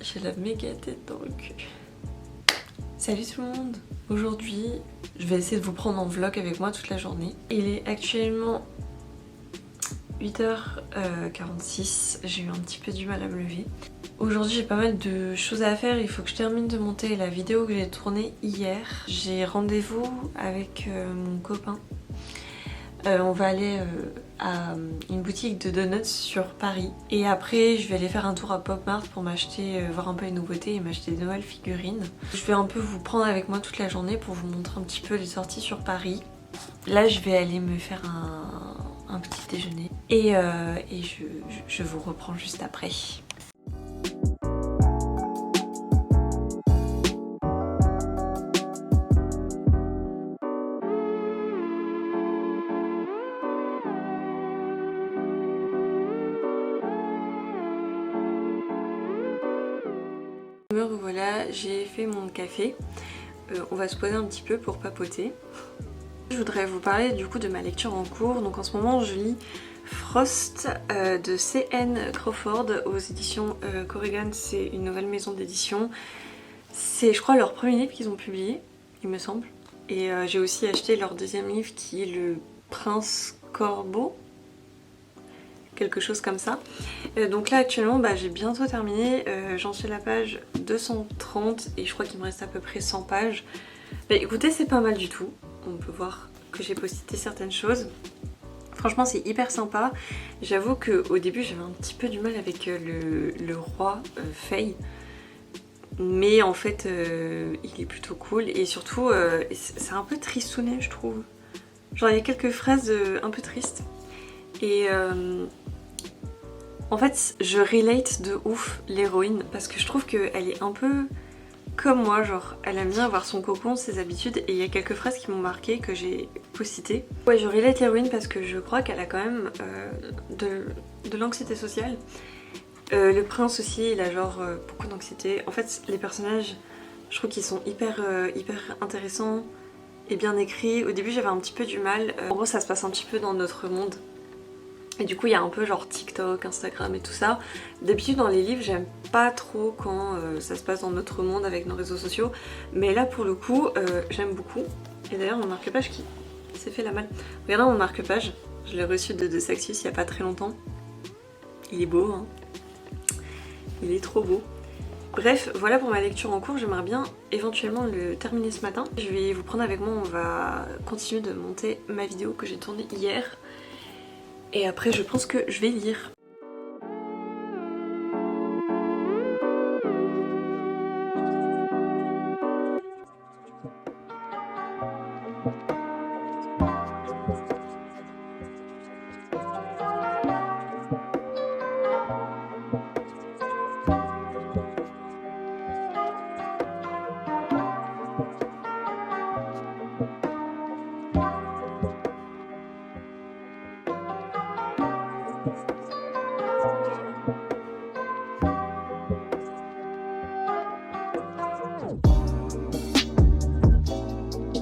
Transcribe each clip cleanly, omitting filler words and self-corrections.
J'ai la méga tête dans le cul. Salut tout le monde. Aujourd'hui, je vais essayer de vous prendre en vlog avec moi toute la journée. Il est actuellement 8h46, j'ai eu un petit peu du mal à me lever. Aujourd'hui j'ai pas mal de choses à faire, il faut que je termine de monter la vidéo que j'ai tournée hier. J'ai rendez-vous avec mon copain. On va aller à une boutique de donuts sur Paris. Et après je vais aller faire un tour à Pop Mart pour m'acheter, voir un peu les nouveautés et m'acheter des nouvelles figurines. Je vais un peu vous prendre avec moi toute la journée pour vous montrer un petit peu les sorties sur Paris. Là je vais aller me faire un petit déjeuner et je vous reprends juste après. Me revoilà, j'ai fait mon café. On va se poser un petit peu pour papoter. Je voudrais vous parler du coup de ma lecture en cours. Donc en ce moment je lis Frost de C.N. Crawford aux éditions Corrigan. C'est une nouvelle maison d'édition. C'est je crois leur premier livre qu'ils ont publié, il me semble. Et j'ai aussi acheté leur deuxième livre qui est Le Prince Corbeau. Quelque chose comme ça. Donc là actuellement j'ai bientôt terminé, j'en suis à la page 230 et je crois qu'il me reste à peu près 100 pages. Mais écoutez, c'est pas mal du tout, on peut voir que j'ai posté certaines choses. Franchement c'est hyper sympa. J'avoue qu'au début j'avais un petit peu du mal avec le roi Faye. Mais en fait il est plutôt cool et surtout c'est un peu tristounet je trouve. Genre il y a quelques phrases un peu tristes. Et en fait je relate de ouf l'héroïne parce que je trouve qu'elle est un peu comme moi, genre elle aime bien avoir son cocon, ses habitudes et il y a quelques phrases qui m'ont marqué que j'ai postées. Ouais, je relate l'héroïne parce que je crois qu'elle a quand même de l'anxiété sociale. Le prince aussi il a genre beaucoup d'anxiété. En fait les personnages je trouve qu'ils sont hyper intéressants et bien écrits. Au début j'avais un petit peu du mal. En gros ça se passe un petit peu dans notre monde. Et du coup il y a un peu genre TikTok, Instagram et tout ça. D'habitude dans les livres j'aime pas trop quand ça se passe dans notre monde avec nos réseaux sociaux. Mais là pour le coup j'aime beaucoup. Et d'ailleurs mon marque-page qui s'est fait la malle. Regardez mon marque-page, je l'ai reçu de Saxus il y a pas très longtemps. Il est beau hein. Il est trop beau. Bref, voilà pour ma lecture en cours, j'aimerais bien éventuellement le terminer ce matin. Je vais vous prendre avec moi, on va continuer de monter ma vidéo que j'ai tournée hier. Et après je pense que je vais lire.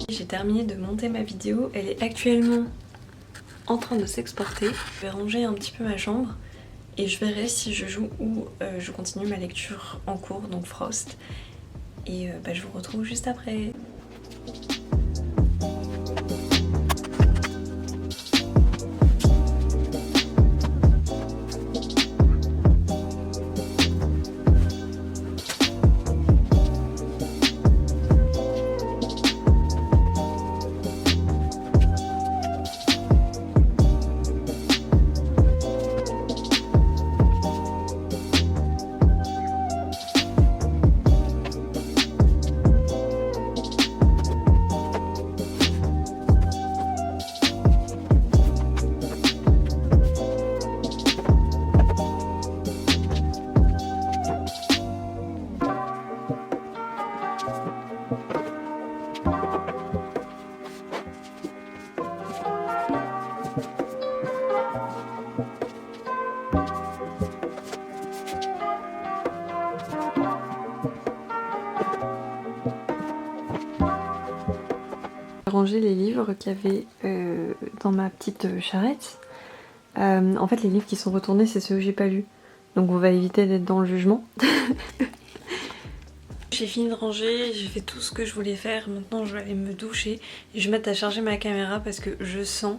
J'ai terminé de monter ma vidéo, elle est actuellement en train de s'exporter. Je vais ranger un petit peu ma chambre et je verrai si je joue ou je continue ma lecture en cours, donc Frost. Et je vous retrouve juste après. Ranger les livres qu'il y avait dans ma petite charrette. En fait les livres qui sont retournés c'est ceux que j'ai pas lus. Donc on va éviter d'être dans le jugement. J'ai fini de ranger, j'ai fait tout ce que je voulais faire. Maintenant je vais aller me doucher et je vais mettre à charger ma caméra parce que je sens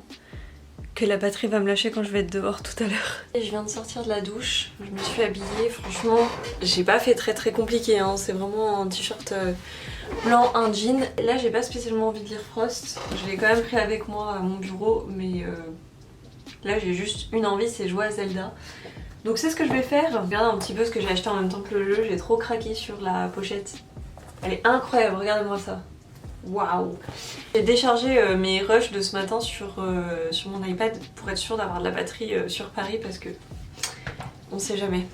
que la batterie va me lâcher quand je vais être dehors tout à l'heure. Et je viens de sortir de la douche, je me suis habillée, franchement j'ai pas fait très compliqué hein. C'est vraiment un t-shirt blanc, un jean. Là j'ai pas spécialement envie de lire Frost, je l'ai quand même pris avec moi à mon bureau mais là j'ai juste une envie, c'est jouer à Zelda. Donc c'est ce que je vais faire. Regardez un petit peu ce que j'ai acheté en même temps que le jeu, j'ai trop craqué sur la pochette. Elle est incroyable, regardez-moi ça. Waouh! J'ai déchargé mes rushs de ce matin sur mon iPad pour être sûre d'avoir de la batterie sur Paris parce que on sait jamais.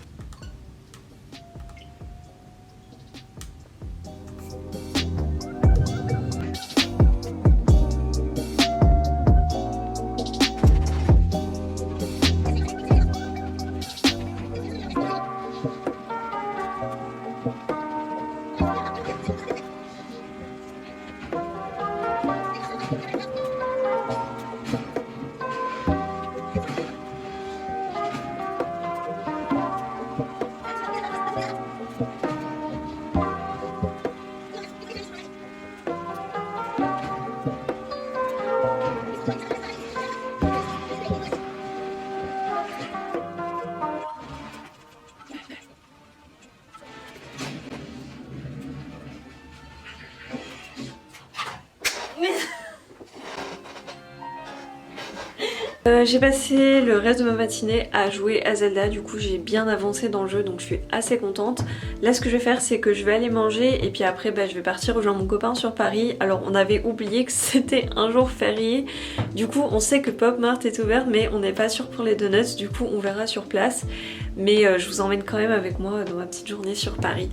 J'ai passé le reste de ma matinée à jouer à Zelda, du coup j'ai bien avancé dans le jeu donc je suis assez contente. Là ce que je vais faire c'est que je vais aller manger et puis après je vais partir rejoindre mon copain sur Paris. Alors on avait oublié que c'était un jour férié, du coup on sait que Pop Mart est ouvert mais on n'est pas sûr pour les donuts, du coup on verra sur place. Mais je vous emmène quand même avec moi dans ma petite journée sur Paris.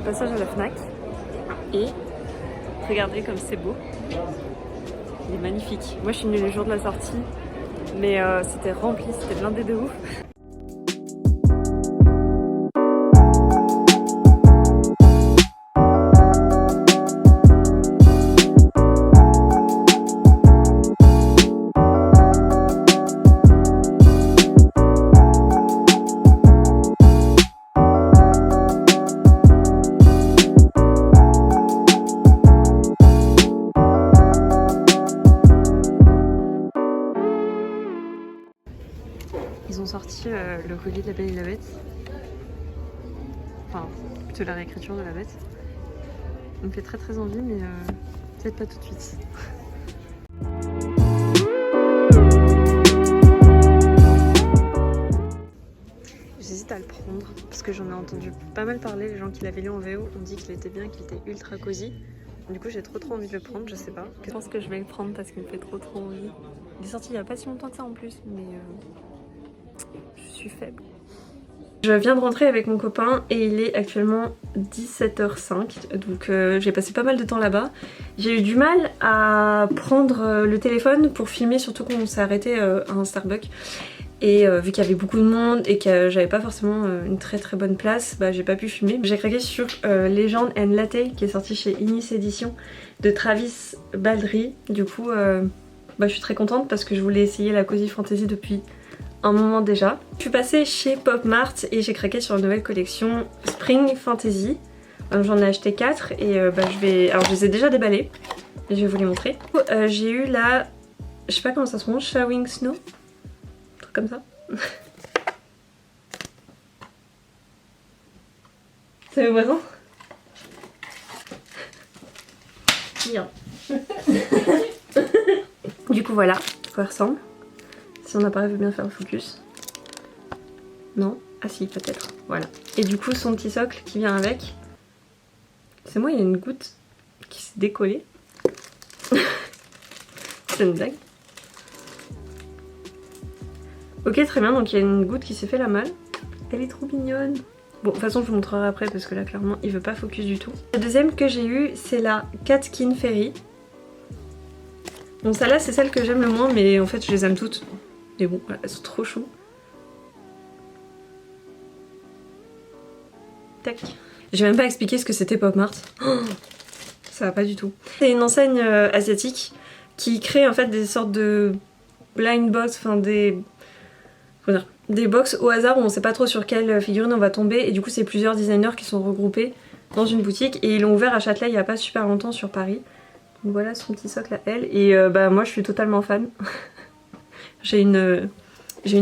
Passage à la Fnac et regardez comme c'est beau, il est magnifique. Moi je suis venue le jour de la sortie mais c'était rempli, c'était blindé de ouf. Ils ont sorti le collier de la Belle et la Bête. Enfin, plutôt la réécriture de la Bête. Il me fait très envie, mais peut-être pas tout de suite. J'hésite à le prendre parce que j'en ai entendu pas mal parler. Les gens qui l'avaient lu en VO ont dit qu'il était bien, qu'il était ultra cosy. Du coup, j'ai trop envie de le prendre, je sais pas. Je pense que je vais le prendre parce qu'il me fait trop envie. Il est sorti il y a pas si longtemps que ça en plus, mais je suis faible. Je viens de rentrer avec mon copain et il est actuellement 17h05, donc j'ai passé pas mal de temps là-bas. J'ai eu du mal à prendre le téléphone pour filmer, surtout qu'on s'est arrêté à un Starbucks. Et vu qu'il y avait beaucoup de monde et que j'avais pas forcément une très bonne place, bah j'ai pas pu filmer. J'ai craqué sur Legend and Latte qui est sorti chez Inis Edition de Travis Baldry. Du coup bah, je suis très contente parce que je voulais essayer la Cozy Fantasy depuis un moment déjà. Je suis passée chez Pop Mart et j'ai craqué sur la nouvelle collection Spring Fantasy. J'en ai acheté 4 et bah, alors je les ai déjà déballés et je vais vous les montrer. J'ai eu la... je sais pas comment ça se prononce, Showing Snow, un truc comme ça. C'est mes voisins. Bien. Du coup voilà, à quoi elle ressemble. Si mon appareil veut bien faire le focus. Non? Ah si, peut-être. Voilà. Et du coup son petit socle qui vient avec. C'est moi, il y a une goutte qui s'est décollée. C'est une blague. Ok, très bien, donc il y a une goutte qui s'est fait la malle. Elle est trop mignonne. Bon, de toute façon je vous montrerai après parce que là clairement il veut pas focus du tout. La deuxième que j'ai eue c'est la Catkins Fairy. Bon, celle-là c'est celle que j'aime le moins, mais en fait je les aime toutes. Mais bon, elles sont trop choues. Tac. J'ai même pas expliqué ce que c'était Pop Mart. Oh, ça va pas du tout. C'est une enseigne asiatique qui crée en fait des sortes de blind box, enfin des box au hasard où on sait pas trop sur quelle figurine on va tomber, et du coup c'est plusieurs designers qui sont regroupés dans une boutique et ils l'ont ouvert à Châtelet il y a pas super longtemps sur Paris. Donc voilà son petit socle à elle et bah moi je suis totalement fan. J'ai une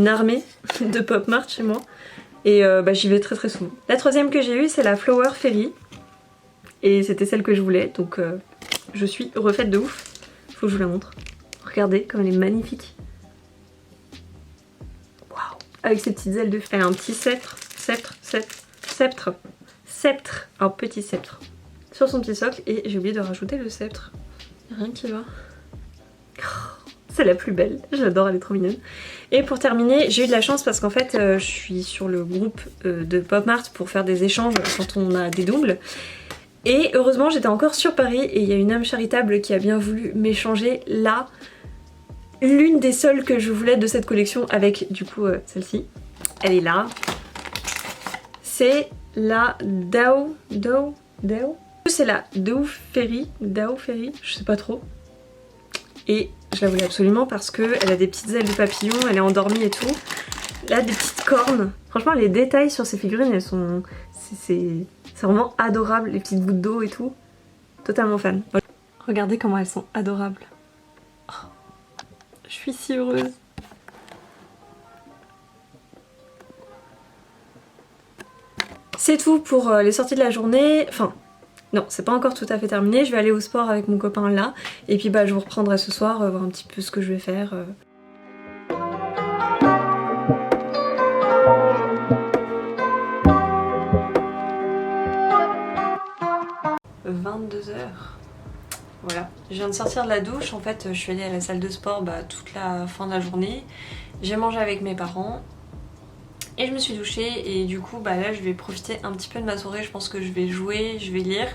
armée de Pop Mart chez moi et bah, j'y vais très souvent. La troisième que j'ai eue c'est la Flower Fairy et c'était celle que je voulais, donc je suis refaite de ouf. Faut que je vous la montre. Regardez comme elle est magnifique. Waouh. Avec ses petites ailes de fée. Elle a un petit sceptre, un petit sceptre sur son petit socle et j'ai oublié de rajouter le sceptre. Rien qui va. C'est la plus belle, j'adore, elle est trop mignonne. Et pour terminer, j'ai eu de la chance parce qu'en fait je suis sur le groupe de Pop Mart pour faire des échanges quand on a des doubles. Et heureusement j'étais encore sur Paris et il y a une âme charitable qui a bien voulu m'échanger là l'une des seules que je voulais de cette collection avec du coup celle-ci. Elle est là. C'est la Dao. C'est la Dao Fairy, je sais pas trop. Et je la voulais absolument parce qu'elle a des petites ailes de papillon, elle est endormie et tout. Elle a des petites cornes. Franchement les détails sur ces figurines, elles sont... c'est vraiment adorable, les petites gouttes d'eau et tout. Totalement fan. Regardez comment elles sont adorables. Oh, je suis si heureuse. C'est tout pour les sorties de la journée. Enfin, non, c'est pas encore tout à fait terminé. Je vais aller au sport avec mon copain là. Et puis bah je vous reprendrai ce soir, voir un petit peu ce que je vais faire. 22 h. Voilà, je viens de sortir de la douche. En fait, je suis allée à la salle de sport toute la fin de la journée. J'ai mangé avec mes parents. Et je me suis douchée et du coup là je vais profiter un petit peu de ma soirée. Je pense que je vais jouer, je vais lire.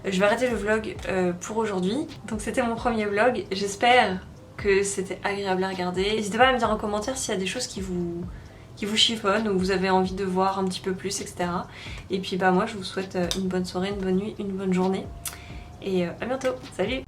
Je vais arrêter le vlog pour aujourd'hui. Donc c'était mon premier vlog. J'espère que c'était agréable à regarder. N'hésitez pas à me dire en commentaire s'il y a des choses qui vous chiffonnent ou vous avez envie de voir un petit peu plus, etc. Et puis moi je vous souhaite une bonne soirée, une bonne nuit, une bonne journée. Et à bientôt, salut!